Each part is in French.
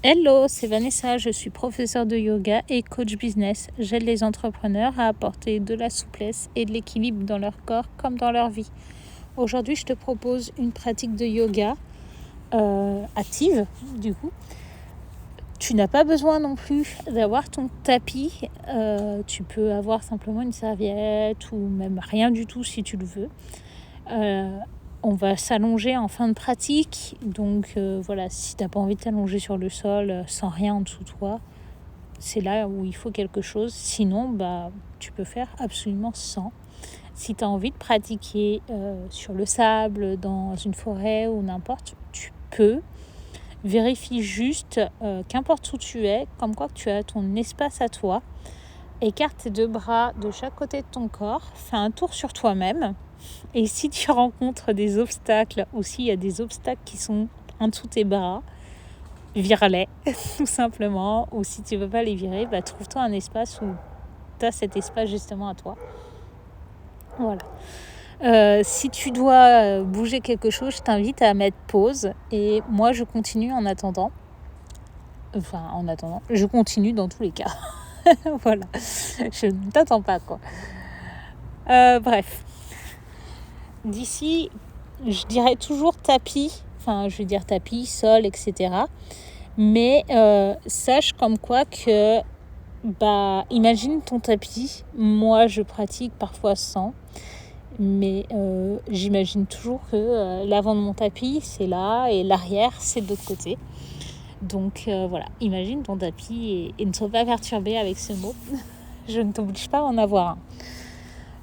Hello, c'est Vanessa, je suis professeure de yoga et coach business. J'aide les entrepreneurs à apporter de la souplesse et de l'équilibre dans leur corps comme dans leur vie. Aujourd'hui, je te propose une pratique de yoga active, du coup. Tu n'as pas besoin non plus d'avoir ton tapis. Tu peux avoir simplement une serviette ou même rien du tout si tu le veux. On va s'allonger en fin de pratique. Donc voilà, si tu n'as pas envie de t'allonger sur le sol sans rien en dessous de toi, c'est là où il faut quelque chose. Sinon, tu peux faire absolument sans. Si tu as envie de pratiquer sur le sable, dans une forêt ou n'importe, tu peux. Vérifie juste qu'importe où tu es, comme quoi que tu as ton espace à toi. Écarte tes deux bras de chaque côté de ton corps. Fais un tour sur toi-même. Et si tu rencontres des obstacles ou s'il y a des obstacles qui sont en dessous de tes bras, vire-les tout simplement. Ou si tu ne veux pas les virer, trouve-toi un espace où tu as cet espace justement à toi. Voilà. Si tu dois bouger quelque chose, je t'invite à mettre pause. Et moi, je continue en attendant. Je continue dans tous les cas. Voilà. Je ne t'attends pas, quoi. Bref. D'ici, je dirais toujours tapis, tapis, sol, etc. Mais sache comme quoi que, imagine ton tapis. Moi, je pratique parfois sans, mais j'imagine toujours que l'avant de mon tapis, c'est là et l'arrière, c'est de l'autre côté. Donc voilà, imagine ton tapis et ne sois pas perturbé avec ce mot. Je ne t'oblige pas à en avoir un.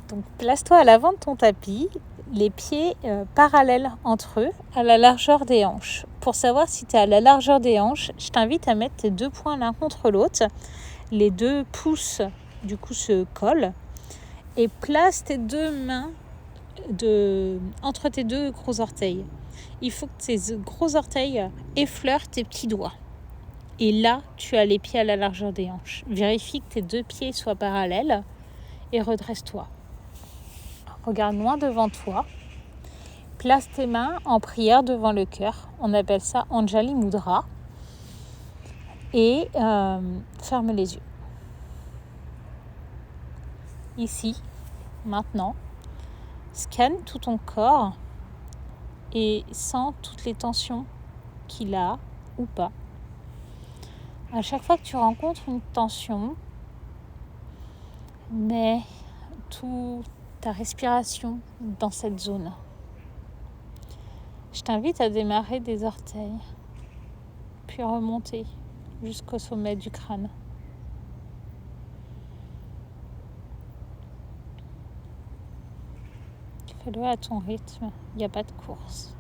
Donc place-toi à l'avant de ton tapis, les pieds parallèles entre eux, à la largeur des hanches. Pour savoir si tu es à la largeur des hanches, je t'invite à mettre tes deux poings l'un contre l'autre. Les deux pouces, du coup, se collent. Et place tes deux mains entre tes deux gros orteils. Il faut que tes gros orteils effleurent tes petits doigts. Et là, tu as les pieds à la largeur des hanches. Vérifie que tes deux pieds soient parallèles et redresse-toi. Regarde loin devant toi. Place tes mains en prière devant le cœur. On appelle ça Anjali Mudra. Et ferme les yeux. Ici, maintenant, scanne tout ton corps et sens toutes les tensions qu'il a ou pas. À chaque fois que tu rencontres une tension, mets toute ta respiration dans cette zone. Je t'invite à démarrer des orteils, puis remonter jusqu'au sommet du crâne. Fais-le à ton rythme, il n'y a pas de course.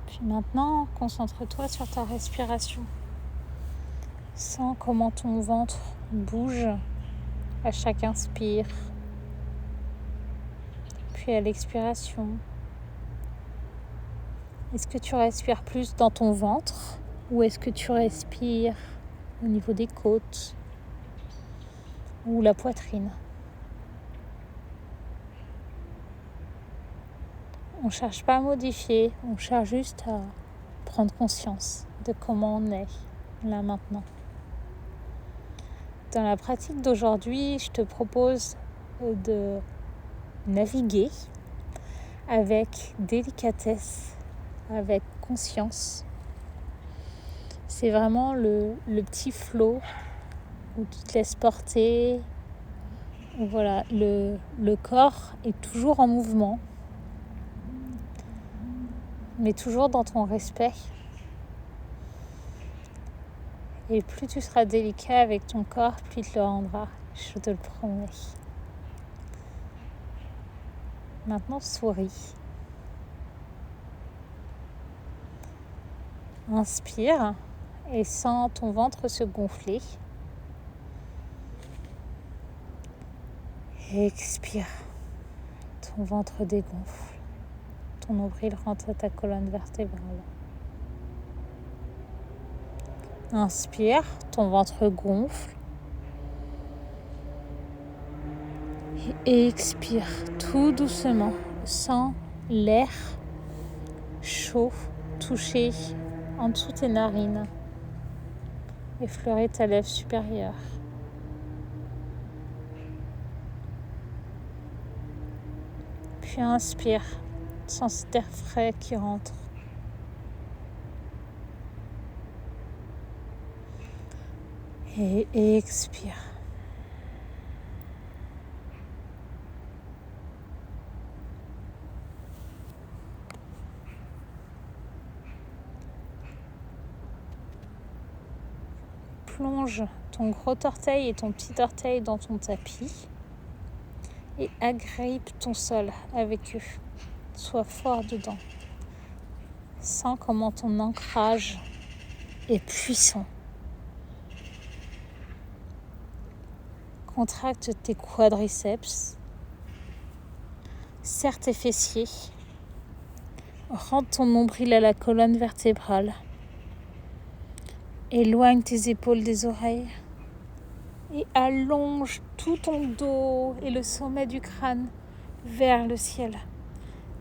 Puis maintenant, concentre-toi sur ta respiration. Sens comment ton ventre bouge à chaque inspire, puis à l'expiration. Est-ce que tu respires plus dans ton ventre ou est-ce que tu respires au niveau des côtes ou la poitrine? On ne cherche pas à modifier, on cherche juste à prendre conscience de comment on est là maintenant. Dans la pratique d'aujourd'hui, je te propose de naviguer avec délicatesse, avec conscience. C'est vraiment le petit flow où tu te laisses porter. Voilà, le corps est toujours en mouvement, mais toujours dans ton respect. Et plus tu seras délicat avec ton corps, plus il te le rendra, je te le promets. Maintenant, souris. Inspire et sens ton ventre se gonfler. Expire. Ton ventre dégonfle. Ton nombril rentre à ta colonne vertébrale. Inspire, ton ventre gonfle. Et expire tout doucement. Sens l'air chaud toucher en dessous tes narines. Effleurer ta lèvre supérieure. Puis inspire. Sens cet air frais qui rentre. Et expire. Plonge ton gros orteil et ton petit orteil dans ton tapis et agrippe ton sol avec eux. Sois fort dedans. Sens comment ton ancrage est puissant. Contracte tes quadriceps. Serre tes fessiers. Rentre ton nombril à la colonne vertébrale. Éloigne tes épaules des oreilles. Et allonge tout ton dos et le sommet du crâne vers le ciel.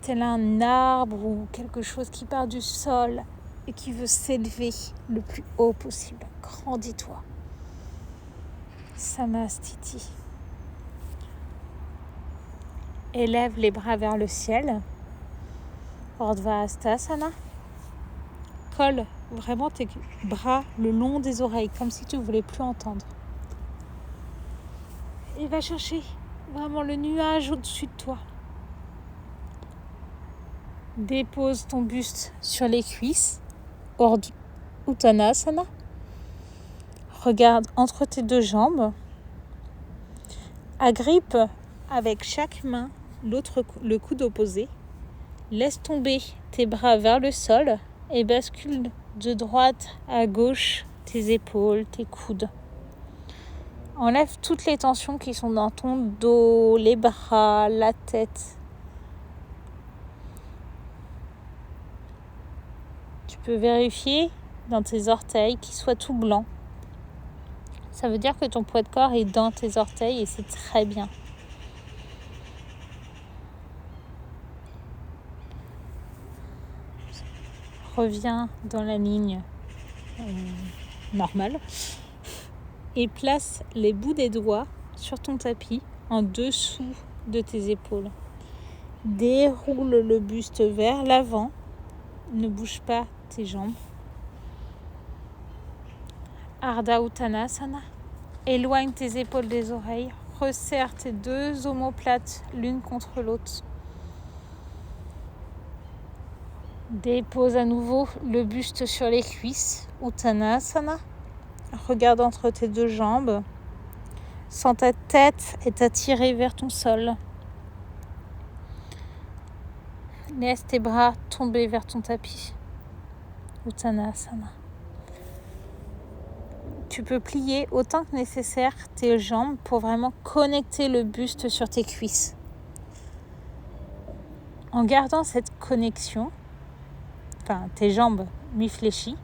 Tel un arbre ou quelque chose qui part du sol et qui veut s'élever le plus haut possible. Grandis-toi. Samastiti. Élève les bras vers le ciel. Urdhva Hastasana. Colle vraiment tes bras le long des oreilles, comme si tu ne voulais plus entendre. Et va chercher vraiment le nuage au-dessus de toi. Dépose ton buste sur les cuisses. Uttanasana. Regarde entre tes deux jambes. Agrippe avec chaque main le coude opposé. Laisse tomber tes bras vers le sol et bascule de droite à gauche tes épaules, tes coudes. Enlève toutes les tensions qui sont dans ton dos, les bras, la tête. Tu peux vérifier dans tes orteils qu'ils soient tout blancs. Ça veut dire que ton poids de corps est dans tes orteils et c'est très bien. Reviens dans la ligne normale et place les bouts des doigts sur ton tapis en dessous de tes épaules. Déroule le buste vers l'avant. Ne bouge pas tes jambes. Ardha Uttanasana. Éloigne tes épaules des oreilles. Resserre tes deux omoplates l'une contre l'autre. Dépose à nouveau le buste sur les cuisses. Uttanasana. Regarde entre tes deux jambes. Sens ta tête est attirée vers ton sol. Laisse tes bras tomber vers ton tapis. Uttanasana. Tu peux plier autant que nécessaire tes jambes pour vraiment connecter le buste sur tes cuisses. En gardant cette connexion, tes jambes mi-fléchies,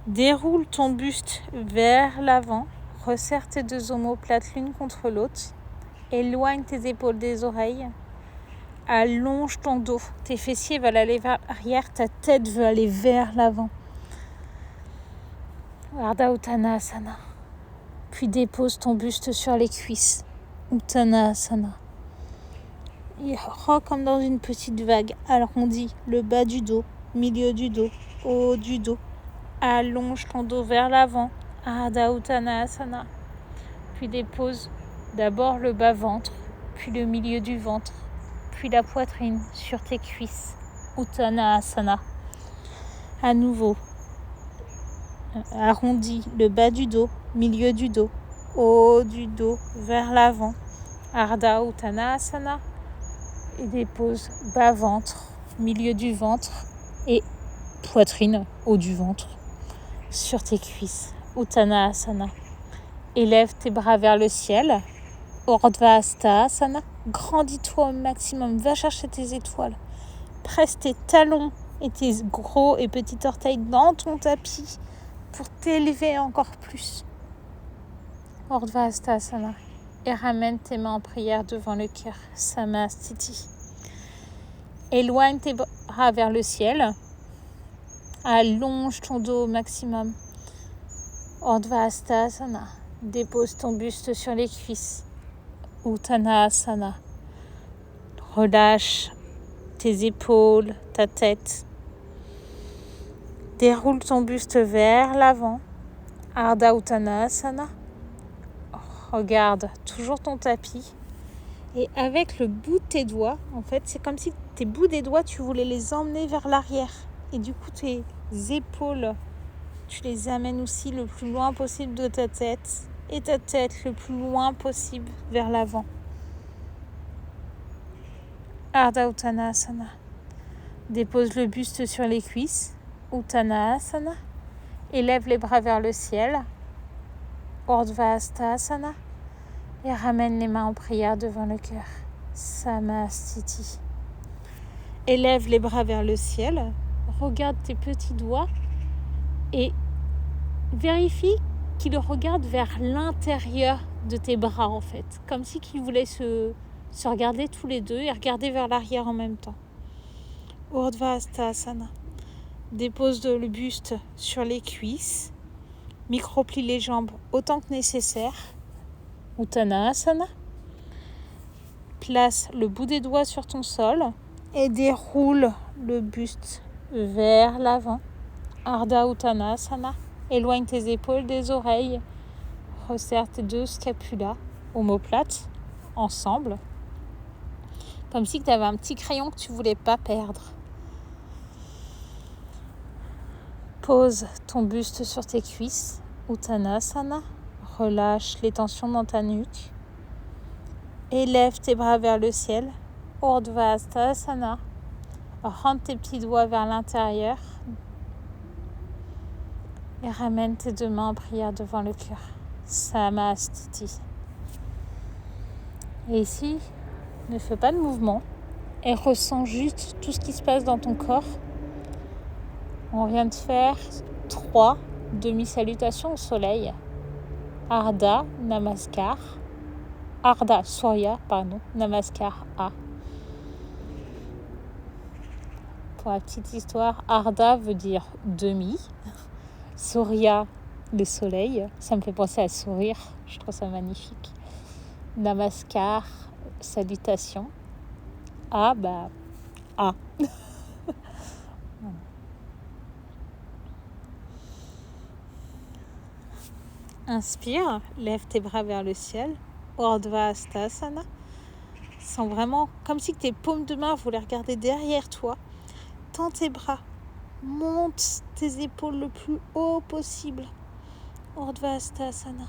déroule ton buste vers l'avant, resserre tes deux omoplates l'une contre l'autre, éloigne tes épaules des oreilles, allonge ton dos, tes fessiers veulent aller vers l'arrière, ta tête veut aller vers l'avant. Ardha Uttanasana. Puis dépose ton buste sur les cuisses. Uttanasana. Et comme dans une petite vague, arrondis le bas du dos, milieu du dos, haut du dos. Allonge ton dos vers l'avant. Ardha Uttanasana. Puis dépose d'abord le bas-ventre, puis le milieu du ventre, puis la poitrine sur tes cuisses. Uttanasana. À nouveau. Arrondis le bas du dos, milieu du dos, haut du dos, vers l'avant. Ardha Uttanasana. Et dépose bas-ventre, milieu du ventre et poitrine, haut du ventre, sur tes cuisses. Uttanasana. Élève tes bras vers le ciel. Urdhva Hastasana. Grandis-toi au maximum. Va chercher tes étoiles. Presse tes talons et tes gros et petits orteils dans ton tapis pour t'élever encore plus. Urdhva Hastasana. et ramène tes mains en prière devant le cœur. Samastiti. Éloigne tes bras vers le ciel. Allonge ton dos au maximum. Urdhvastasana. Dépose ton buste sur les cuisses. Uttanasana. Relâche tes épaules, ta tête. Déroule ton buste vers l'avant. Ardha Uttanasana. Regarde toujours ton tapis. Et avec le bout de tes doigts, en fait, c'est comme si tes bouts des doigts, tu voulais les emmener vers l'arrière. Et du coup, tes épaules, tu les amènes aussi le plus loin possible de ta tête. Et ta tête le plus loin possible vers l'avant. Ardha Uttanasana. Dépose le buste sur les cuisses. Uttanasana. Élève les bras vers le ciel. Urdhvastasana. Et ramène les mains en prière devant le cœur. Samastiti. Élève les bras vers le ciel. Regarde tes petits doigts et vérifie qu'ils regardent vers l'intérieur de tes bras en fait. Comme si qu'ils voulaient se regarder tous les deux et regarder vers l'arrière en même temps. Urdhvastasana. Dépose le buste sur les cuisses. Microplie les jambes autant que nécessaire. Uttanasana. Place le bout des doigts sur ton sol et déroule le buste vers l'avant. Ardha Uttanasana. Éloigne tes épaules des oreilles. Resserre tes deux scapulas, omoplates, ensemble. Comme si tu avais un petit crayon que tu ne voulais pas perdre. Pose ton buste sur tes cuisses. Uttanasana. Relâche les tensions dans ta nuque. Élève tes bras vers le ciel. Urdhvastasana. Rentre tes petits doigts vers l'intérieur. Et ramène tes deux mains en prière devant le cœur. Samastiti. Et ici, ne fais pas de mouvement. Et ressens juste tout ce qui se passe dans ton corps. On vient de faire 3 demi-salutations au soleil. Ardha, Namaskar. Ardha, Surya, Namaskar, A. Pour la petite histoire, Ardha veut dire demi. Surya, le soleil. Ça me fait penser à sourire. Je trouve ça magnifique. Namaskar, salutation. A, A. Inspire, lève tes bras vers le ciel. Urdhvastasana. Sens vraiment comme si tes paumes de main voulaient regarder derrière toi. Tends tes bras. Monte tes épaules le plus haut possible. Urdhvastasana.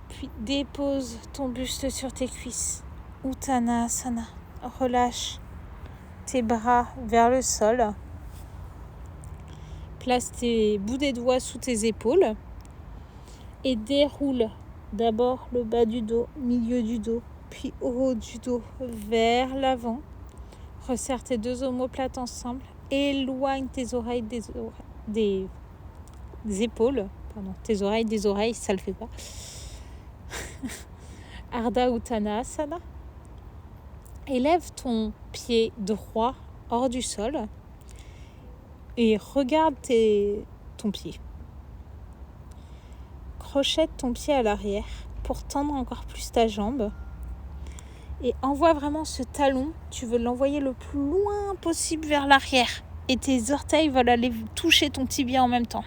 Puis dépose ton buste sur tes cuisses. Uttanasana. Relâche tes bras vers le sol. Place tes bouts des doigts sous tes épaules et déroule d'abord le bas du dos, milieu du dos, puis haut du dos vers l'avant. Resserre tes deux omoplates ensemble. Éloigne tes oreilles des épaules. Pardon, tes oreilles des oreilles, ça le fait pas. Ardha Uttanasana. Élève ton pied droit hors du sol. Et regarde ton pied. Crochette ton pied à l'arrière pour tendre encore plus ta jambe. Et envoie vraiment ce talon, tu veux l'envoyer le plus loin possible vers l'arrière. Et tes orteils veulent aller toucher ton tibia en même temps.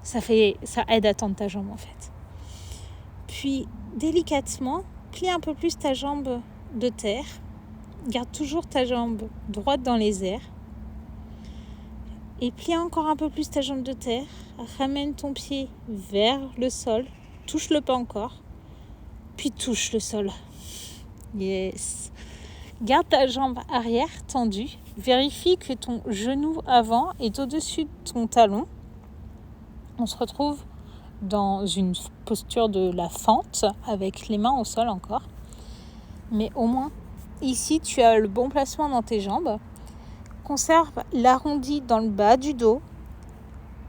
Ça aide à tendre ta jambe en fait. Puis délicatement, plie un peu plus ta jambe de terre. Garde toujours ta jambe droite dans les airs. Et plie encore un peu plus ta jambe de terre. Ramène ton pied vers le sol. Touche-le pas encore. Puis touche le sol. Yes. Garde ta jambe arrière tendue. Vérifie que ton genou avant est au-dessus de ton talon. On se retrouve dans une posture de la fente avec les mains au sol encore. Mais au moins, ici, tu as le bon placement dans tes jambes. Conserve l'arrondi dans le bas du dos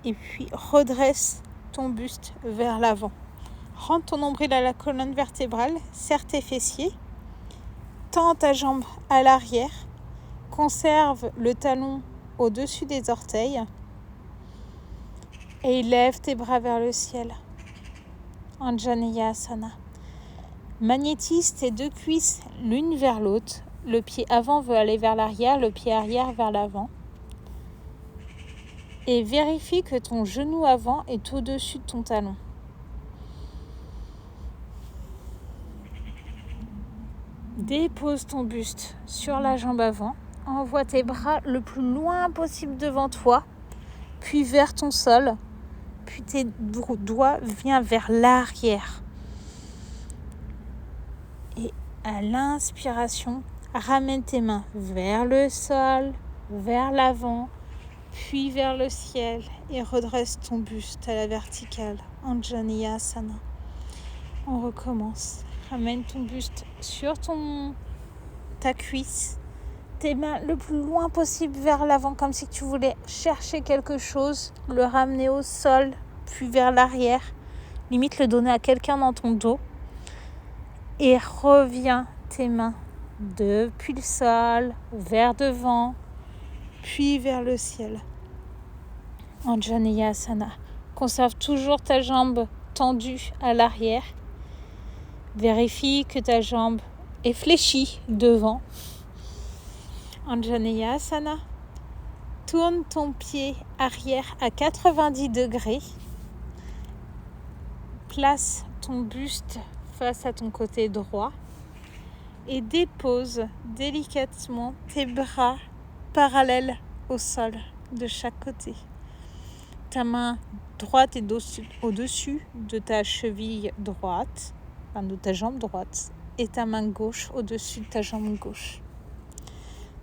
et puis redresse ton buste vers l'avant. Rentre ton nombril à la colonne vertébrale, serre tes fessiers, tends ta jambe à l'arrière, conserve le talon au-dessus des orteils et lève tes bras vers le ciel. Anjaneyasana. Magnétise tes deux cuisses l'une vers l'autre. Le pied avant veut aller vers l'arrière, le pied arrière vers l'avant. Et vérifie que ton genou avant est au-dessus de ton talon. Dépose ton buste sur la jambe avant. Envoie tes bras le plus loin possible devant toi, puis vers ton sol. Puis tes doigts viennent vers l'arrière. Et à l'inspiration, ramène tes mains vers le sol, vers l'avant, puis vers le ciel et redresse ton buste à la verticale. Anjaneyasana. On recommence. Ramène ton buste sur ta cuisse. Tes mains le plus loin possible vers l'avant, comme si tu voulais chercher quelque chose, le ramener au sol, puis vers l'arrière. Limite le donner à quelqu'un dans ton dos. Et reviens tes mains depuis le sol, vers devant, puis vers le ciel. Anjaneyasana. Conserve toujours ta jambe tendue à l'arrière. Vérifie que ta jambe est fléchie devant. Anjaneyasana. Tourne ton pied arrière à 90 degrés. Place ton buste face à ton côté droit et dépose délicatement tes bras parallèles au sol de chaque côté. Ta main droite est au-dessus de ta cheville droite, enfin de ta jambe droite, et ta main gauche au-dessus de ta jambe gauche.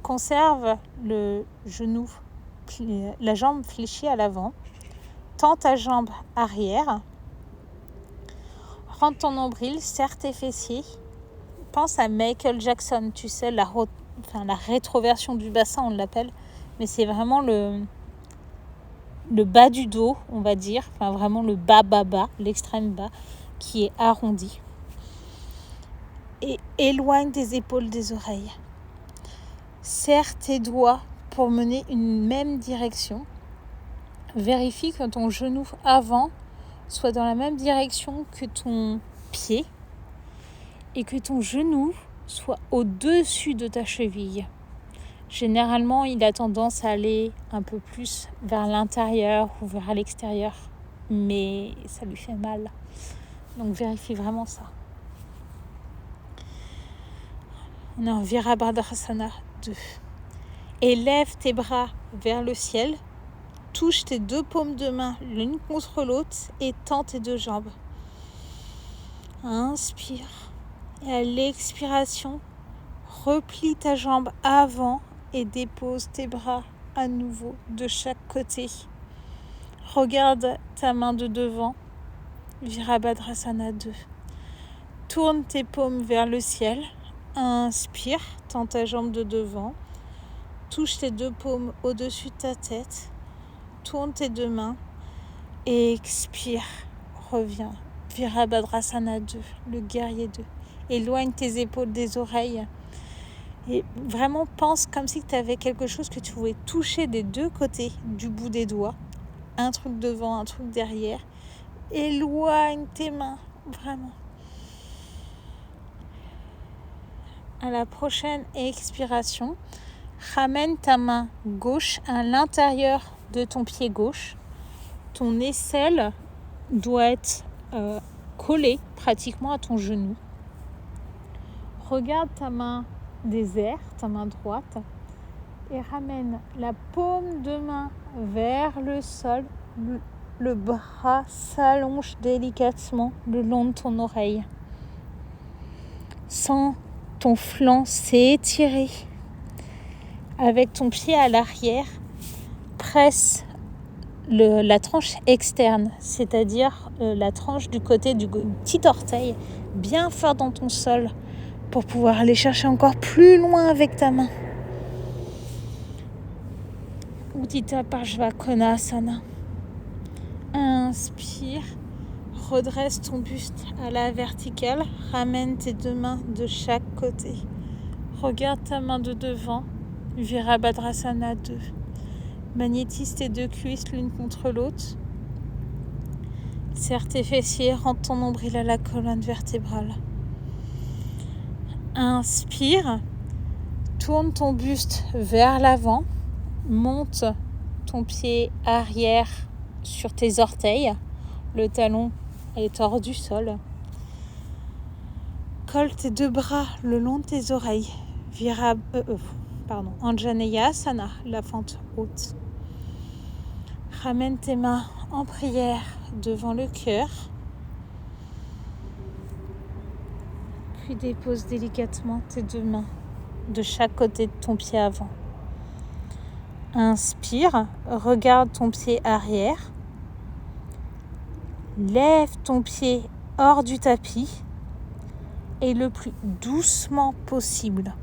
Conserve le genou, la jambe fléchie à l'avant. Tends ta jambe arrière. Rentre ton nombril, serre tes fessiers. Pense à Michael Jackson, tu sais, la rétroversion du bassin, on l'appelle. Mais c'est vraiment le bas du dos, on va dire. Enfin, vraiment le bas, l'extrême bas, qui est arrondi. Et éloigne tes épaules des oreilles. Serre tes doigts pour mener une même direction. Vérifie que ton genou avant soit dans la même direction que ton pied et que ton genou soit au-dessus de ta cheville. Généralement, il a tendance à aller un peu plus vers l'intérieur ou vers l'extérieur, mais ça lui fait mal. Donc vérifie vraiment ça. On est en Virabhadrasana 2. Élève tes bras vers le ciel. Touche tes deux paumes de main l'une contre l'autre et tends tes deux jambes. Inspire. Et à l'expiration, replie ta jambe avant et dépose tes bras à nouveau de chaque côté. Regarde ta main de devant. Virabhadrasana 2. Tourne tes paumes vers le ciel. Inspire, tends ta jambe de devant. Touche tes deux paumes au-dessus de ta tête. Tourne tes deux mains. Expire. Reviens. Virabhadrasana 2, le guerrier 2. Éloigne tes épaules des oreilles. Et vraiment pense comme si tu avais quelque chose que tu pouvais toucher des deux côtés du bout des doigts. Un truc devant, un truc derrière. Éloigne tes mains. Vraiment. À la prochaine expiration, ramène ta main gauche à l'intérieur de ton pied gauche. Ton aisselle doit être collée pratiquement à ton genou. Regarde ta main désert, ta main droite, et ramène la paume de main vers le sol. Le bras s'allonge délicatement le long de ton oreille. Sens ton flanc s'étirer. Avec ton pied à l'arrière, presse la tranche externe, c'est-à-dire la tranche du côté du petit orteil, bien fort dans ton sol pour pouvoir aller chercher encore plus loin avec ta main. Uddita Parshva Konasana. Inspire, Redresse ton buste à la verticale. Ramène tes deux mains de chaque côté. Regarde ta main de devant. Virabhadrasana 2. Magnétise tes deux cuisses l'une contre l'autre. Serre tes fessiers, rentre ton nombril à la colonne vertébrale. Inspire, tourne ton buste vers l'avant, monte ton pied arrière sur tes orteils, le talon est hors du sol. Colle tes deux bras le long de tes oreilles, Anjaneyasana, la fente haute. Ramène tes mains en prière devant le cœur. Puis dépose délicatement tes deux mains de chaque côté de ton pied avant. Inspire, regarde ton pied arrière. Lève ton pied hors du tapis et le plus doucement possible,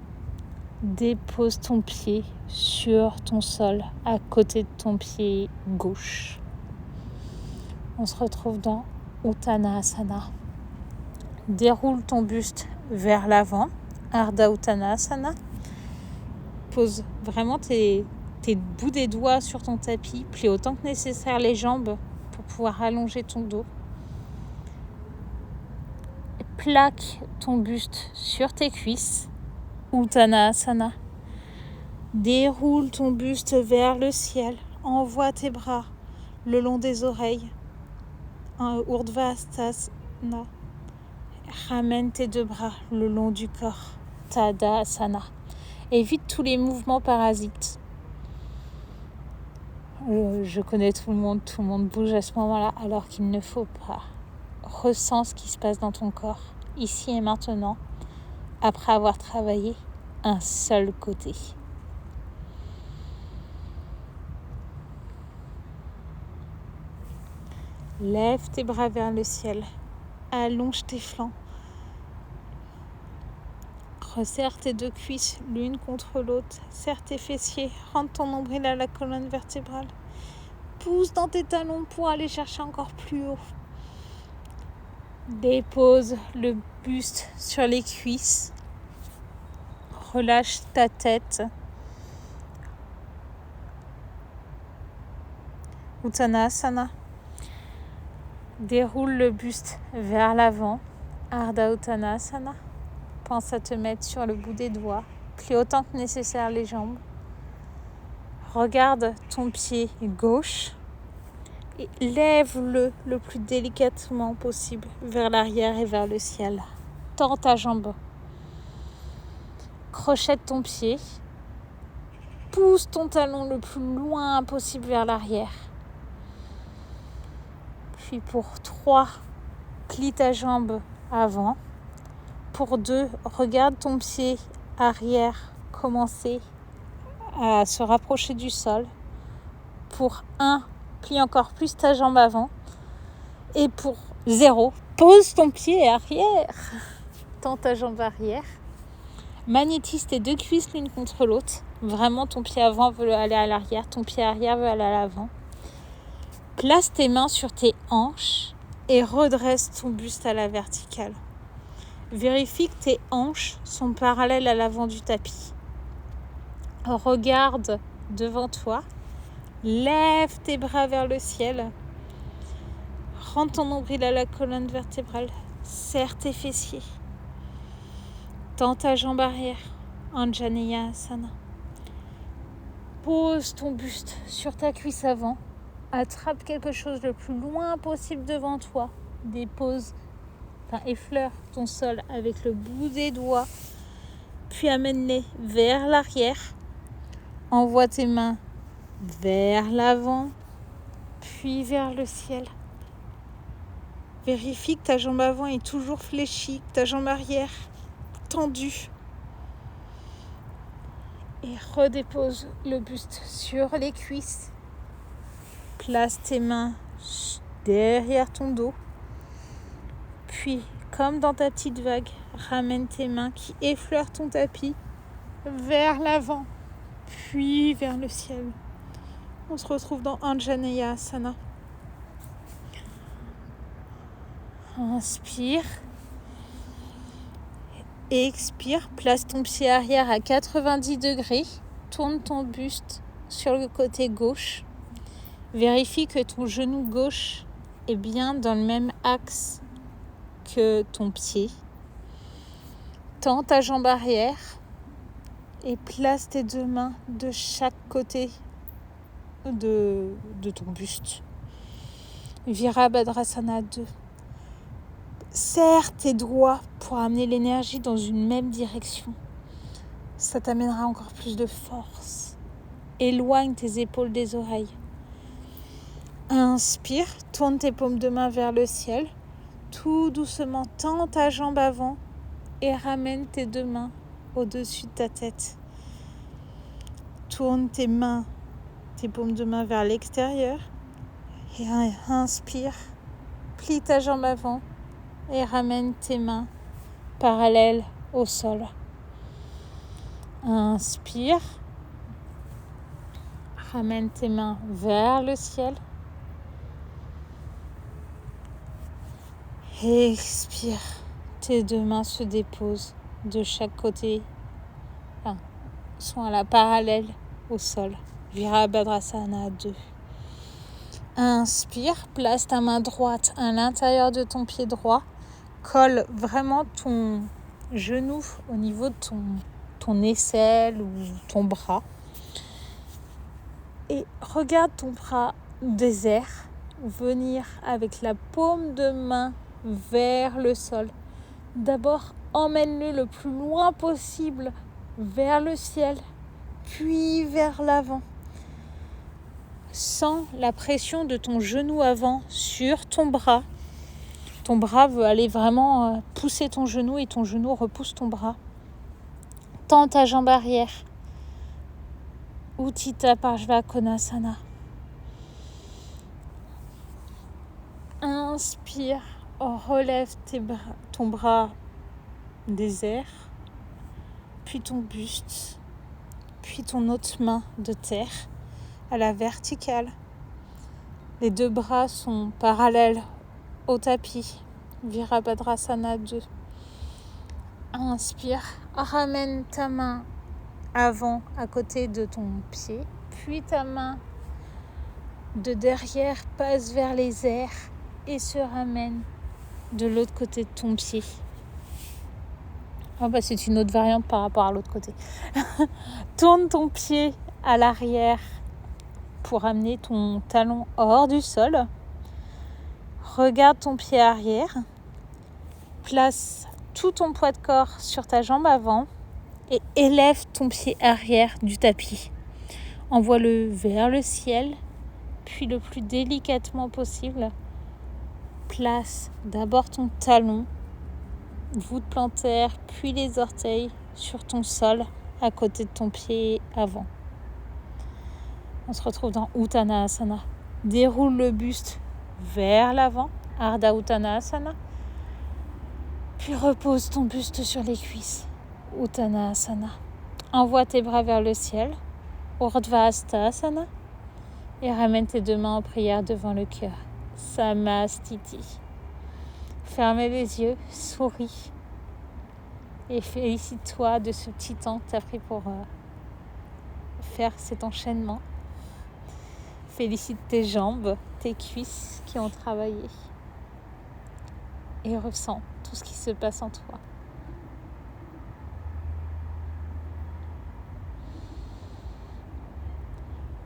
dépose ton pied sur ton sol à côté de ton pied gauche. On se retrouve dans Uttanasana. Déroule ton buste vers l'avant, Ardha Uttanasana. Pose vraiment tes bouts des doigts sur ton tapis, plie autant que nécessaire les jambes pour pouvoir allonger ton dos. Plaque ton buste sur tes cuisses, Uttanasana. Déroule ton buste vers le ciel, envoie tes bras le long des oreilles, Urdhva Hastasana. Ramène tes deux bras le long du corps, Tadasana. Évite tous les mouvements parasites. Je connais tout le monde bouge à ce moment-là alors qu'il ne faut pas. Ressens ce qui se passe dans ton corps, ici et maintenant, après avoir travaillé un seul côté. Lève tes bras vers le ciel, allonge tes flancs. Resserre tes deux cuisses l'une contre l'autre, serre tes fessiers, rentre ton nombril à la colonne vertébrale. Pousse dans tes talons pour aller chercher encore plus haut. Dépose le buste sur les cuisses. Relâche ta tête. Uttanasana. Déroule le buste vers l'avant. Ardha Uttanasana. Pense à te mettre sur le bout des doigts. Plie autant que nécessaire les jambes. Regarde ton pied gauche et lève-le le plus délicatement possible vers l'arrière et vers le ciel. Tends ta jambe. Crochette ton pied. Pousse ton talon le plus loin possible vers l'arrière. Puis pour 3, plie ta jambe avant. Pour 2, regarde ton pied arrière commencer à se rapprocher du sol. Pour 1, plie encore plus ta jambe avant. Et pour 0, pose ton pied arrière. Tends ta jambe arrière. Magnétise tes deux cuisses l'une contre l'autre. Vraiment, ton pied avant veut aller à l'arrière, ton pied arrière veut aller à l'avant. Place tes mains sur tes hanches et redresse ton buste à la verticale. Vérifie que tes hanches sont parallèles à l'avant du tapis. Regarde devant toi. Lève tes bras vers le ciel. Rentre ton nombril à la colonne vertébrale. Serre tes fessiers. Tends ta jambe arrière. Anjaneyasana. Pose ton buste sur ta cuisse avant. Attrape quelque chose le plus loin possible devant toi. Effleure ton sol avec le bout des doigts. Puis amène-les vers l'arrière. Envoie tes mains vers l'avant. Puis vers le ciel. Vérifie que ta jambe avant est toujours fléchie, que ta jambe arrière tendue. Et redépose le buste sur les cuisses. Place tes mains derrière ton dos. Puis, comme dans ta petite vague, ramène tes mains qui effleurent ton tapis vers l'avant, puis vers le ciel. On se retrouve dans Anjaneyasana. Inspire. Expire. Place ton pied arrière à 90 degrés. Tourne ton buste sur le côté gauche. Vérifie que ton genou gauche est bien dans le même axe que ton pied. Tends ta jambe arrière et place tes deux mains de chaque côté de ton buste. Virabhadrasana 2. Serre tes doigts pour amener l'énergie dans une même direction. Ça t'amènera encore plus de force. Éloigne tes épaules des oreilles. Inspire, tourne tes paumes de main vers le ciel. Tout doucement, tends ta jambe avant et ramène tes deux mains au-dessus de ta tête. Tourne tes paumes de main vers l'extérieur. Et inspire, plie ta jambe avant et ramène tes mains parallèles au sol. Inspire, ramène tes mains vers le ciel. Expire, tes deux mains se déposent de chaque côté, sont à la parallèle au sol. Virabhadrasana 2. Inspire, place ta main droite à l'intérieur de ton pied droit. Colle vraiment ton genou au niveau de ton aisselle ou ton bras. Et regarde ton bras désert venir avec la paume de main vers le sol. D'abord, emmène-le le plus loin possible vers le ciel, puis vers l'avant. Sens la pression de ton genou avant sur ton bras. Ton bras veut aller vraiment pousser ton genou et ton genou repousse ton bras. Tends ta jambe arrière. Utthita Parshva Konasana. Inspire, relève ton bras désert, puis ton buste, puis ton autre main de terre à la verticale. Les deux bras sont parallèles au tapis. Virabhadrasana 2. Inspire, ramène ta main avant à côté de ton pied, puis ta main de derrière passe vers les airs et se ramène de l'autre côté de ton pied. C'est une autre variante par rapport à l'autre côté. Tourne ton pied à l'arrière pour amener ton talon hors du sol. Regarde ton pied arrière. Place tout ton poids de corps sur ta jambe avant et élève ton pied arrière du tapis. Envoie-le vers le ciel, puis le plus délicatement possible, place d'abord ton talon, voûte plantaire, puis les orteils sur ton sol à côté de ton pied avant. On se retrouve dans Uttanasana. Déroule le buste vers l'avant, Ardha Uttanasana. Puis repose ton buste sur les cuisses, Uttanasana. Envoie tes bras vers le ciel, Urdhva Hastasana. Et ramène tes deux mains en prière devant le cœur, Samastiti. Ferme les yeux, souris. Et félicite-toi de ce petit temps que tu as pris pour faire cet enchaînement. Félicite tes jambes, tes cuisses qui ont travaillé. Et ressens tout ce qui se passe en toi.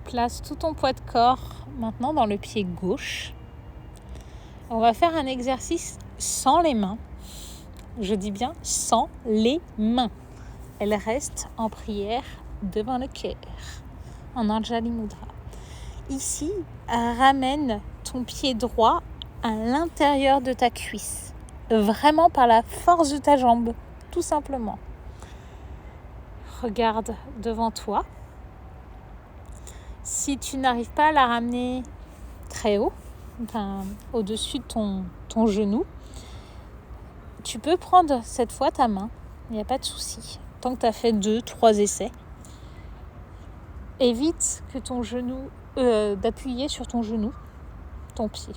Place tout ton poids de corps maintenant dans le pied gauche. On va faire un exercice sans les mains. Je dis bien sans les mains. Elle reste en prière devant le cœur, en Anjali Mudra. Ici, ramène ton pied droit à l'intérieur de ta cuisse. Vraiment par la force de ta jambe, tout simplement. Regarde devant toi. Si tu n'arrives pas à la ramener très haut, au-dessus de ton genou, tu peux prendre cette fois ta main, il n'y a pas de souci. Tant que tu as fait 2-3 essais, évite que ton genou, d'appuyer sur ton genou, ton pied.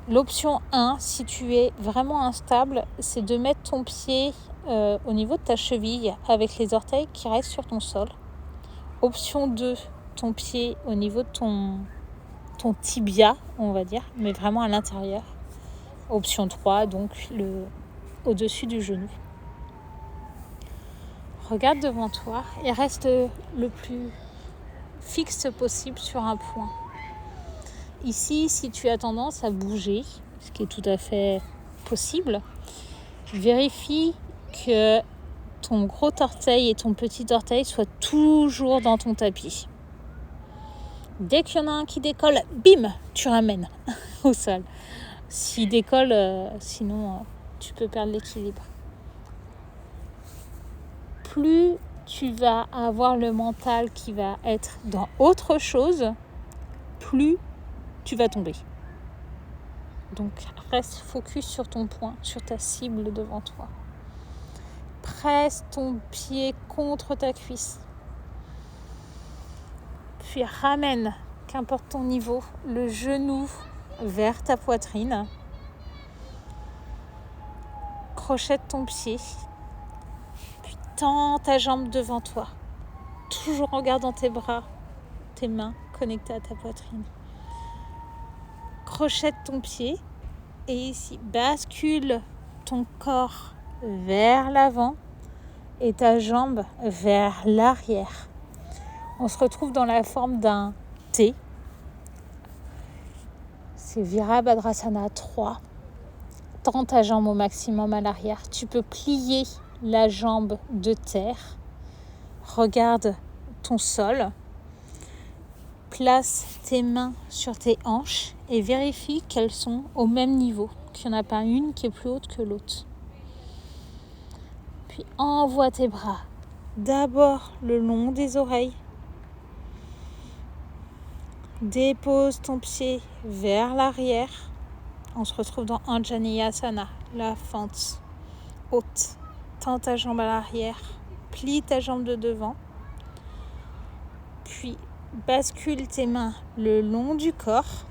L'option 1, si tu es vraiment instable, c'est de mettre ton pied au niveau de ta cheville avec les orteils qui restent sur ton sol. Option 2, ton pied au niveau de ton tibia, on va dire, mais vraiment à l'intérieur. Option 3, donc au-dessus du genou. Regarde devant toi et reste le plus fixe possible sur un point. Ici, si tu as tendance à bouger, ce qui est tout à fait possible, vérifie que ton gros orteil et ton petit orteil soient toujours dans ton tapis. Dès qu'il y en a un qui décolle, bim, tu ramènes au sol. S'il décolle, sinon tu peux perdre l'équilibre. Plus tu vas avoir le mental qui va être dans autre chose, plus tu vas tomber. Donc reste focus sur ton point, sur ta cible devant toi. Presse ton pied contre ta cuisse. Puis ramène, qu'importe ton niveau, le genou vers ta poitrine. Crochette ton pied. Puis tends ta jambe devant toi. Toujours en gardant tes bras, tes mains connectées à ta poitrine. Crochette ton pied et ici bascule ton corps vers l'avant et ta jambe vers l'arrière. On se retrouve dans la forme d'un T. C'est Virabhadrasana 3. Tends ta jambe au maximum à l'arrière. Tu peux plier la jambe de terre. Regarde ton sol. Place tes mains sur tes hanches et vérifie qu'elles sont au même niveau, qu'il n'y en a pas une qui est plus haute que l'autre. Puis envoie tes bras d'abord le long des oreilles. Dépose ton pied vers l'arrière. On se retrouve dans Anjaneyasana, la fente haute. Tends ta jambe à l'arrière, plie ta jambe de devant. Puis bascule tes mains le long du corps.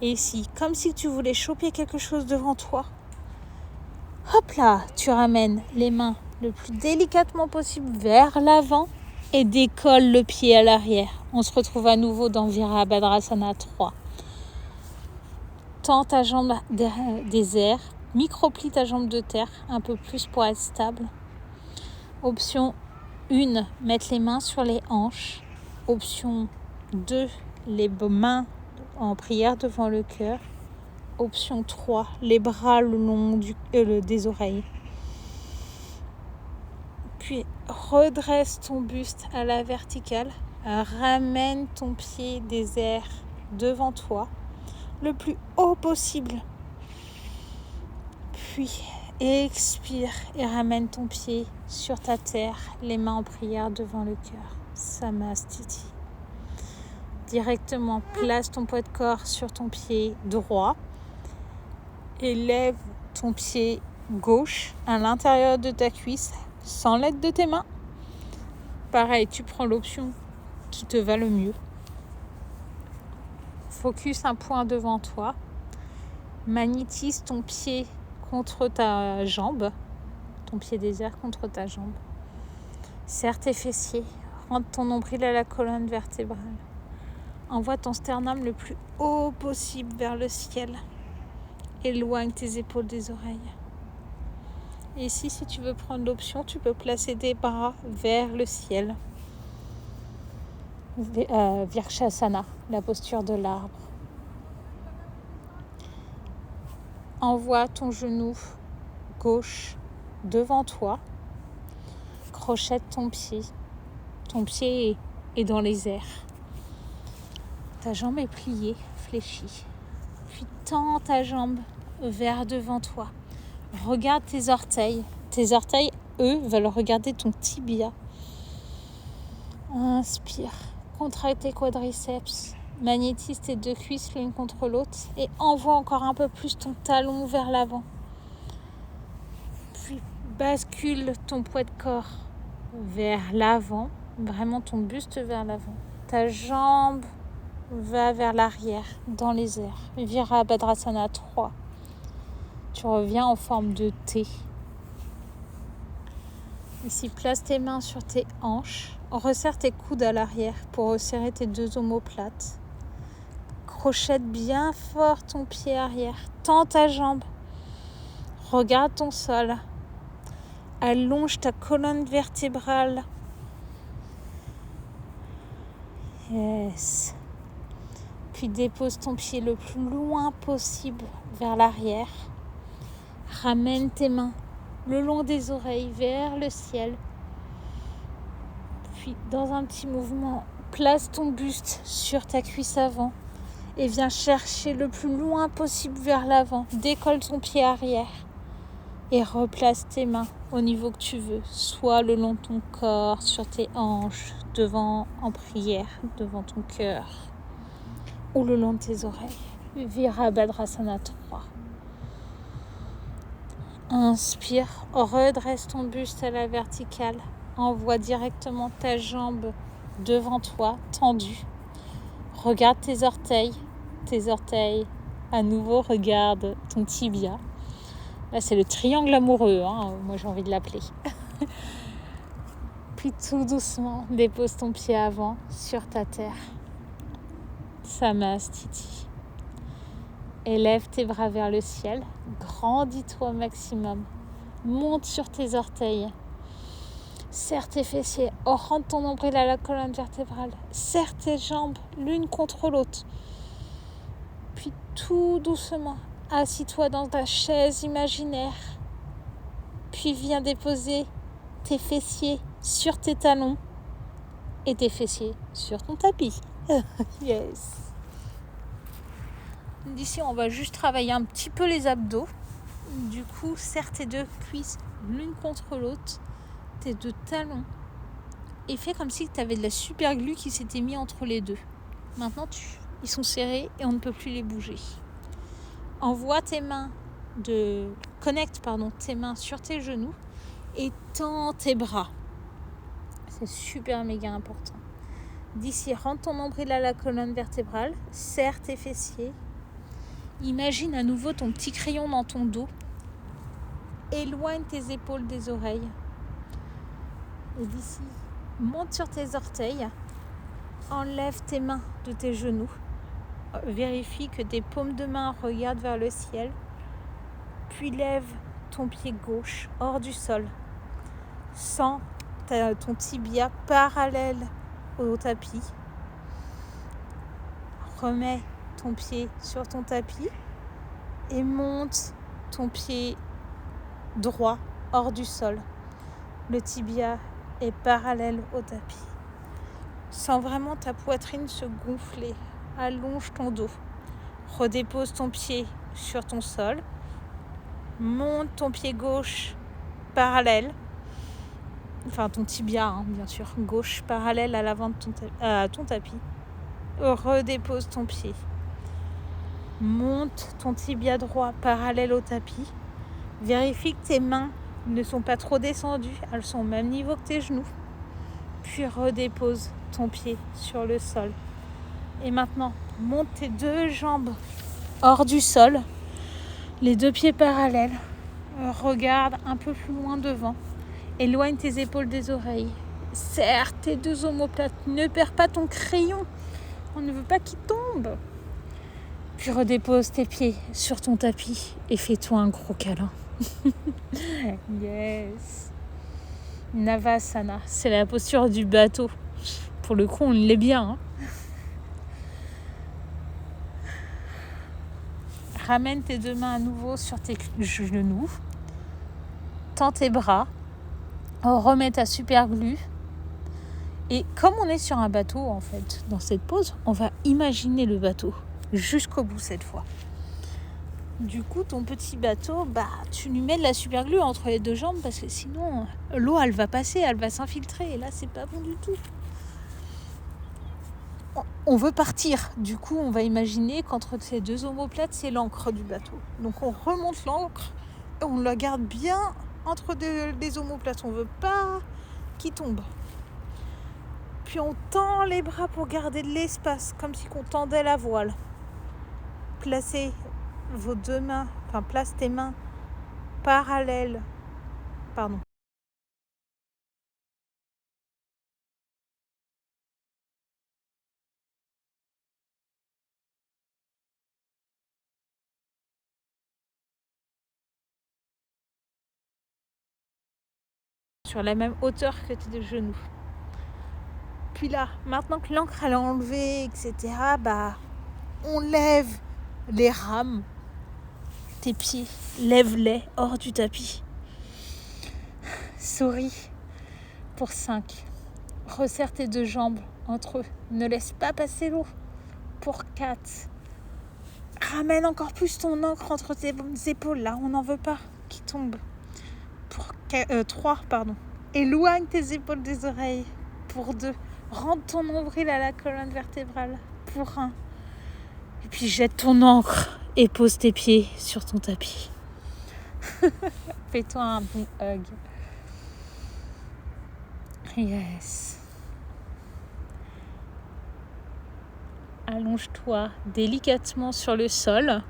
Et ici, comme si tu voulais choper quelque chose devant toi, hop là, tu ramènes les mains le plus délicatement possible vers l'avant et décolle le pied à l'arrière. On se retrouve à nouveau dans Virabhadrasana 3. Tends ta jambe des airs, micro-plie ta jambe de terre un peu plus pour être stable. Option 1, mettre les mains sur les hanches. Option 2, les mains en prière devant le cœur. Option 3, les bras le long des oreilles. Puis redresse ton buste à la verticale. Ramène ton pied des airs devant toi, le plus haut possible. Puis expire et ramène ton pied sur ta terre, les mains en prière devant le cœur. Samastiti. Directement, place ton poids de corps sur ton pied droit. Élève ton pied gauche à l'intérieur de ta cuisse sans l'aide de tes mains. Pareil, tu prends l'option qui te va le mieux. Focus un point devant toi. Magnétise ton pied contre ta jambe. Ton pied des airs contre ta jambe. Serre tes fessiers. Rentre ton nombril à la colonne vertébrale. Envoie ton sternum le plus haut possible vers le ciel. Éloigne tes épaules des oreilles. Et ici, si tu veux prendre l'option, tu peux placer tes bras vers le ciel. Virshasana, la posture de l'arbre. Envoie ton genou gauche devant toi. Crochette ton pied. Ton pied est dans les airs. Ta jambe est pliée, fléchie. Puis tends ta jambe vers devant toi. Regarde tes orteils. Tes orteils, eux, veulent regarder ton tibia. Inspire. Contracte tes quadriceps. Magnétise tes deux cuisses l'une contre l'autre. Et envoie encore un peu plus ton talon vers l'avant. Puis bascule ton poids de corps vers l'avant. Vraiment ton buste vers l'avant. Ta jambe va vers l'arrière, dans les airs. Virabhadrasana 3. Tu reviens en forme de T. Ici, place tes mains sur tes hanches. Resserre tes coudes à l'arrière pour resserrer tes deux omoplates. Crochette bien fort ton pied arrière. Tends ta jambe. Regarde ton sol. Allonge ta colonne vertébrale. Yes. Puis dépose ton pied le plus loin possible vers l'arrière. Ramène tes mains le long des oreilles vers le ciel. Puis dans un petit mouvement, place ton buste sur ta cuisse avant et viens chercher le plus loin possible vers l'avant. Décolle ton pied arrière et replace tes mains au niveau que tu veux, soit le long de ton corps, sur tes hanches, devant en prière, devant ton cœur, ou le long de tes oreilles. Virabhadrasana 3. Inspire, redresse ton buste à la verticale. Envoie directement ta jambe devant toi, tendue. Regarde tes orteils. Tes orteils, à nouveau, regarde ton tibia. Là, c'est le triangle amoureux, moi j'ai envie de l'appeler. Puis tout doucement, dépose ton pied avant sur ta terre. Samastiti. Élève tes bras vers le ciel. Grandis-toi au maximum. Monte sur tes orteils. Serre tes fessiers. Rentre ton nombril à la colonne vertébrale. Serre tes jambes l'une contre l'autre. Puis tout doucement, assis-toi dans ta chaise imaginaire. Puis viens déposer tes fessiers sur tes talons et tes fessiers sur ton tapis. Yes. D'ici, on va juste travailler un petit peu les abdos. Du coup, serre tes deux cuisses l'une contre l'autre, tes deux talons. Et fais comme si tu avais de la super glue qui s'était mis entre les deux. Maintenant, ils sont serrés et on ne peut plus les bouger. Envoie tes mains, connecte tes mains sur tes genoux et tends tes bras. C'est super méga important. D'ici, rentre ton nombril à la colonne vertébrale, serre tes fessiers. Imagine à nouveau ton petit crayon dans ton dos. Éloigne tes épaules des oreilles. Et d'ici, monte sur tes orteils. Enlève tes mains de tes genoux. Vérifie que tes paumes de main regardent vers le ciel. Puis lève ton pied gauche hors du sol. Sens ton tibia parallèle au tapis. Remets ton pied sur ton tapis et monte ton pied droit hors du sol. Le tibia est parallèle au tapis. Sens vraiment ta poitrine se gonfler. Allonge ton dos. Redépose ton pied sur ton sol. Monte ton pied gauche parallèle. Enfin, ton tibia, bien sûr. Gauche parallèle à l'avant de ton tapis. Redépose ton pied. Monte ton tibia droit parallèle au tapis. Vérifie que tes mains ne sont pas trop descendues. Elles sont au même niveau que tes genoux. Puis redépose ton pied sur le sol. Et maintenant, monte tes deux jambes hors du sol. Les deux pieds parallèles. Regarde un peu plus loin devant. Éloigne tes épaules des oreilles. Serre tes deux omoplates. Ne perds pas ton crayon. On ne veut pas qu'il tombe. Puis redépose tes pieds sur ton tapis et fais-toi un gros câlin. Yes. Navasana, c'est la posture du bateau. Pour le coup, on l'est bien. Ramène tes deux mains à nouveau sur tes genoux. Tends tes bras. Remets ta super glue. Et comme on est sur un bateau, en fait, dans cette pose, on va imaginer le bateau jusqu'au bout cette fois. Du coup, ton petit bateau, tu lui mets de la super glue entre les deux jambes parce que sinon, l'eau, elle va passer, elle va s'infiltrer. Et là, c'est pas bon du tout. On veut partir. Du coup, on va imaginer qu'entre ces deux omoplates, c'est l'ancre du bateau. Donc, on remonte l'ancre et on la garde bien entre les omoplates. On veut pas qu'il tombe. Puis Puis on tend les bras pour garder de l'espace, comme si on tendait la voile. Placez vos deux mains, place tes mains parallèles. Sur la même hauteur que tes genoux. Puis là, maintenant que l'encre elle est enlevée, etc., on lève les rames. Tes pieds, lève-les hors du tapis. Souris pour 5. Resserre tes deux jambes entre eux. Ne laisse pas passer l'eau. Pour 4. Ramène encore plus ton encre entre tes épaules. Là, on n'en veut pas qui tombe. Pour 3, Éloigne tes épaules des oreilles. Pour 2. Rentre ton nombril à la colonne vertébrale. Pour 1. Et puis jette ton encre et pose tes pieds sur ton tapis. Fais-toi un bon hug. Yes. Allonge-toi délicatement sur le sol.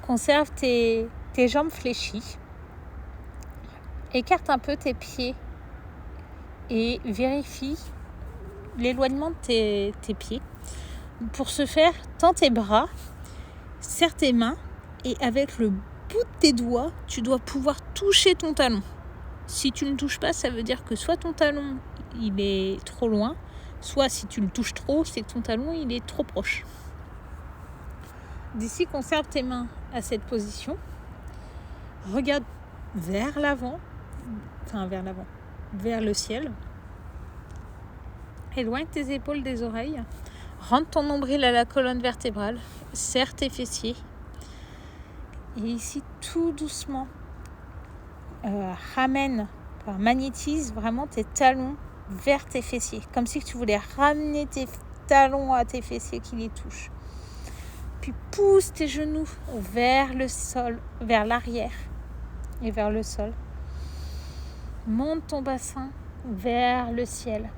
Conserve tes jambes fléchies. Écarte un peu tes pieds et vérifie l'éloignement de tes pieds. Pour ce faire, tends tes bras, serre tes mains et avec le bout de tes doigts, tu dois pouvoir toucher ton talon. Si tu ne touches pas, ça veut dire que soit ton talon il est trop loin, soit si tu le touches trop, c'est que ton talon il est trop proche. D'ici, conserve tes mains à cette position. Regarde vers le ciel. Éloigne tes épaules des oreilles. Rentre ton nombril à la colonne vertébrale. Serre tes fessiers. Et ici, tout doucement, magnétise vraiment tes talons vers tes fessiers. Comme si tu voulais ramener tes talons à tes fessiers qui les touchent. Puis pousse tes genoux vers le sol, vers l'arrière et vers le sol. Monte ton bassin vers le ciel.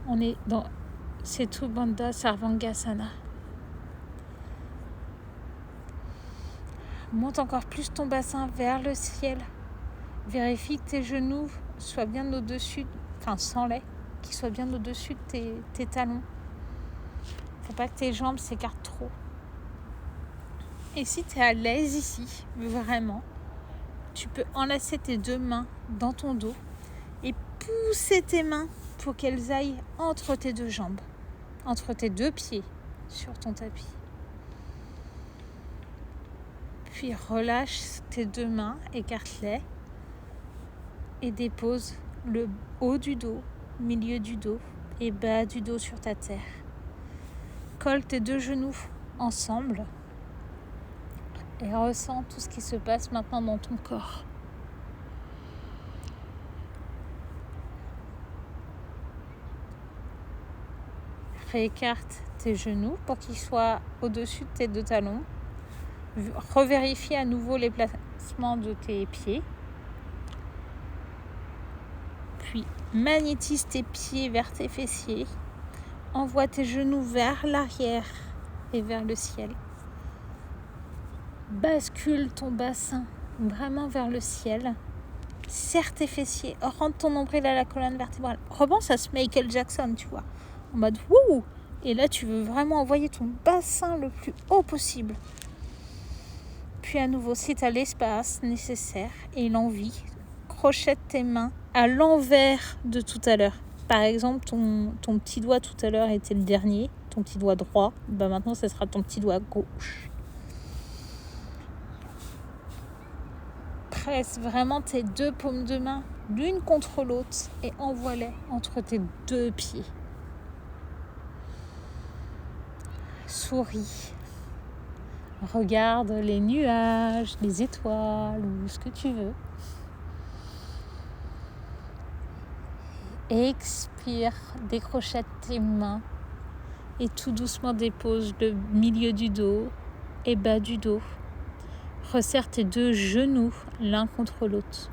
On est dans Setu Bandha Sarvangasana. Monte encore plus ton bassin vers le ciel. Vérifie que tes genoux soient bien au-dessus, sans-les, qu'ils soient bien au-dessus de tes talons. Faut pas que tes jambes s'écartent trop. Et si tu es à l'aise ici, vraiment, tu peux enlacer tes deux mains dans ton dos et pousser tes mains pour qu'elles aillent entre tes deux jambes, entre tes deux pieds sur ton tapis. Puis relâche tes deux mains, écarte-les et dépose le haut du dos, milieu du dos et bas du dos sur ta terre. Colle tes deux genoux ensemble et ressens tout ce qui se passe maintenant dans ton corps. Réécarte tes genoux pour qu'ils soient au-dessus de tes deux talons. Revérifie à nouveau les placements de tes pieds. Puis magnétise tes pieds vers tes fessiers. Envoie tes genoux vers l'arrière et vers le ciel. Bascule ton bassin vraiment vers le ciel. Serre tes fessiers. Rentre ton nombril à la colonne vertébrale. Repense à ce Michael Jackson, tu vois. En mode wouh. Et là, tu veux vraiment envoyer ton bassin le plus haut possible. Puis à nouveau, si tu as l'espace nécessaire et l'envie, crochette tes mains à l'envers de tout à l'heure. Par exemple, ton petit doigt tout à l'heure était le dernier, ton petit doigt droit. Maintenant, ce sera ton petit doigt gauche. Presse vraiment tes deux paumes de main l'une contre l'autre et envoie-les entre tes deux pieds. Souris. Regarde les nuages, les étoiles ou ce que tu veux. Expire, décrochette tes mains et tout doucement dépose le milieu du dos et bas du dos. Resserre tes deux genoux l'un contre l'autre.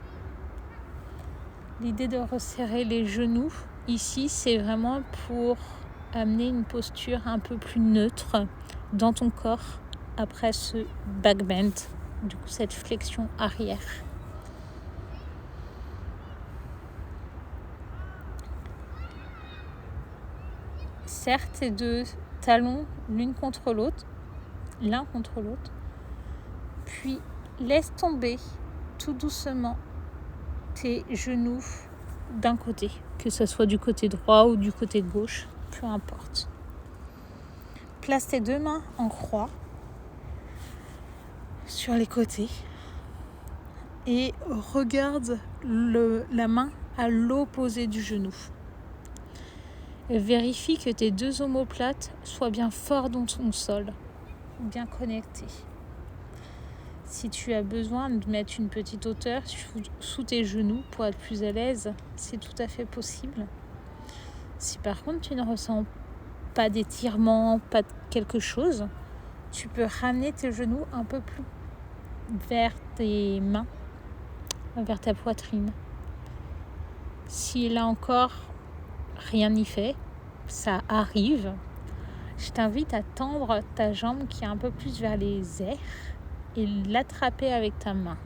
L'idée de resserrer les genoux Ici, c'est vraiment pour amener une posture un peu plus neutre dans ton corps après ce back bend, du coup cette flexion arrière. Serre tes deux talons l'un contre l'autre, puis laisse tomber tout doucement tes genoux d'un côté, que ce soit du côté droit ou du côté gauche, peu importe. Place tes deux mains en croix sur les côtés et regarde la main à l'opposé du genou. Vérifie que tes deux omoplates soient bien forts dans ton sol, bien connectés. Si tu as besoin de mettre une petite hauteur sous tes genoux pour être plus à l'aise, c'est tout à fait possible. Si par contre tu ne ressens pas d'étirement, pas de quelque chose, tu peux ramener tes genoux un peu plus vers tes mains, vers ta poitrine. Si là encore rien n'y fait, ça arrive, je t'invite à tendre ta jambe qui est un peu plus vers les airs et l'attraper avec ta main.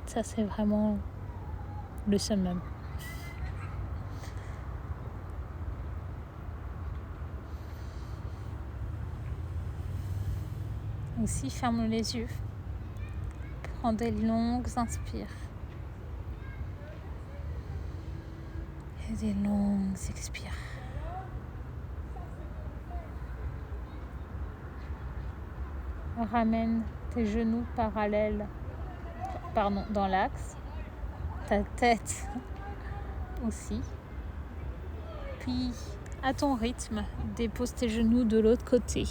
Ça, c'est vraiment le summum. Aussi, ferme les yeux. Prends des longues inspires. Et des longues expires. Ramène tes genoux parallèles, dans l'axe. Ta tête aussi. Puis, à ton rythme, dépose tes genoux de l'autre côté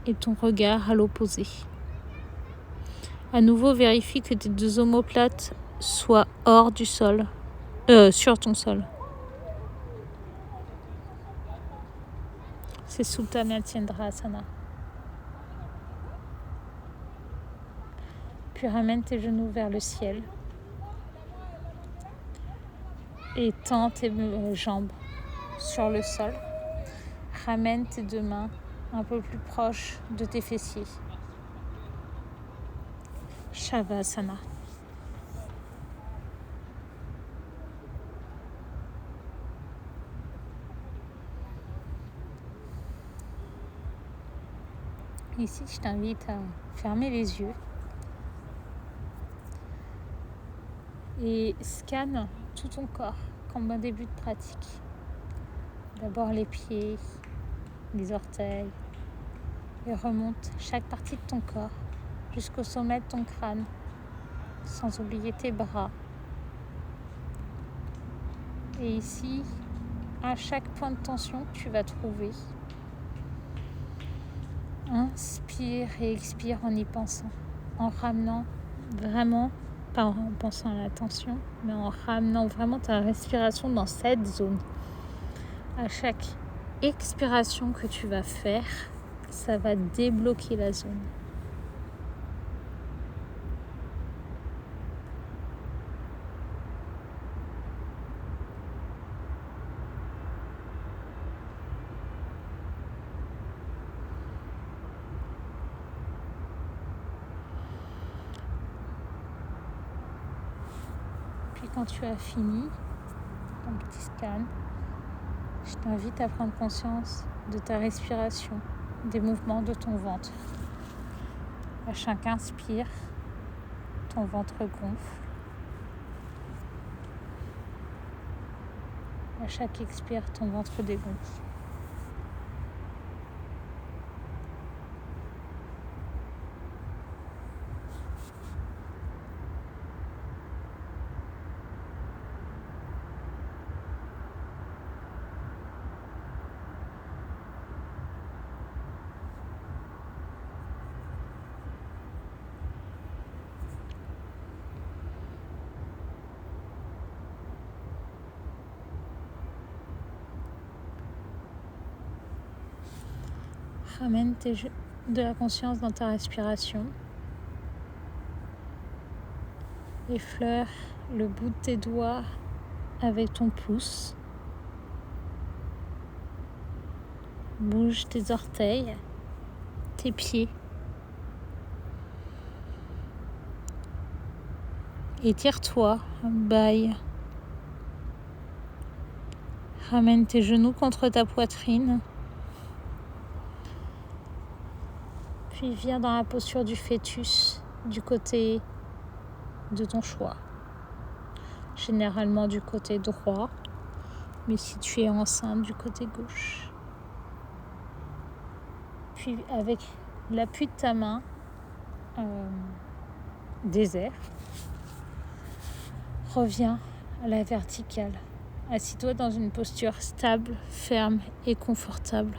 et ton regard à l'opposé. À nouveau, vérifie que tes deux omoplates soient hors du sol, sur ton sol. C'est Supta Mrtyendrasana. Puis ramène tes genoux vers le ciel et tends tes jambes sur le sol. Ramène tes deux mains un peu plus proches de tes fessiers. Shavasana. Ici, je t'invite à fermer les yeux et scanne tout ton corps comme un début de pratique. D'abord les pieds, les orteils, et remonte chaque partie de ton corps jusqu'au sommet de ton crâne, sans oublier tes bras. Et ici, à chaque point de tension que tu vas trouver, inspire et expire en y pensant, en ramenant vraiment, pas en pensant à la tension, mais en ramenant vraiment ta respiration dans cette zone. À chaque expiration que tu vas faire, ça va débloquer la zone. Puis quand tu as fini ton petit scan, je t'invite à prendre conscience de ta respiration, des mouvements de ton ventre. À chaque inspire, ton ventre gonfle. À chaque expire, ton ventre dégonfle. Ramène de la conscience dans ta respiration. Effleure le bout de tes doigts avec ton pouce. Bouge tes orteils, tes pieds. Étire-toi, baille. Ramène tes genoux contre ta poitrine. Puis viens dans la posture du fœtus, du côté de ton choix. Généralement du côté droit, mais si tu es enceinte, du côté gauche. Puis avec l'appui de ta main, désert, reviens à la verticale. Assis-toi dans une posture stable, ferme et confortable.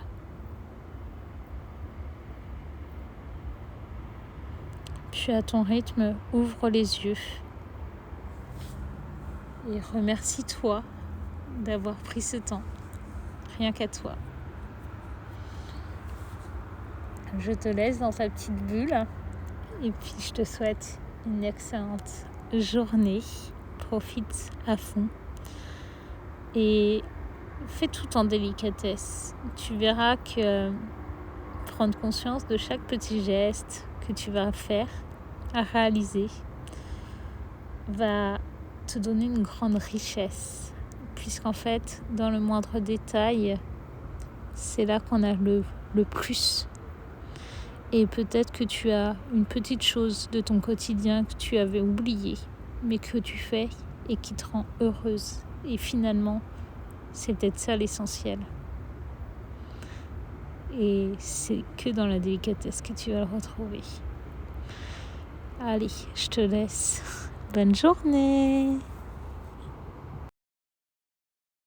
Puis à ton rythme, ouvre les yeux et remercie-toi d'avoir pris ce temps, rien qu'à toi. Je te laisse dans ta petite bulle et puis je te souhaite une excellente journée. Profite à fond et fais tout en délicatesse. Tu verras que prendre conscience de chaque petit geste que tu vas faire, à réaliser, va te donner une grande richesse. Puisqu'en fait, dans le moindre détail, c'est là qu'on a le plus. Et peut-être que tu as une petite chose de ton quotidien que tu avais oubliée, mais que tu fais et qui te rend heureuse. Et finalement, c'est peut-être ça l'essentiel. Et c'est que dans la délicatesse que tu vas le retrouver. Allez, je te laisse. Bonne journée!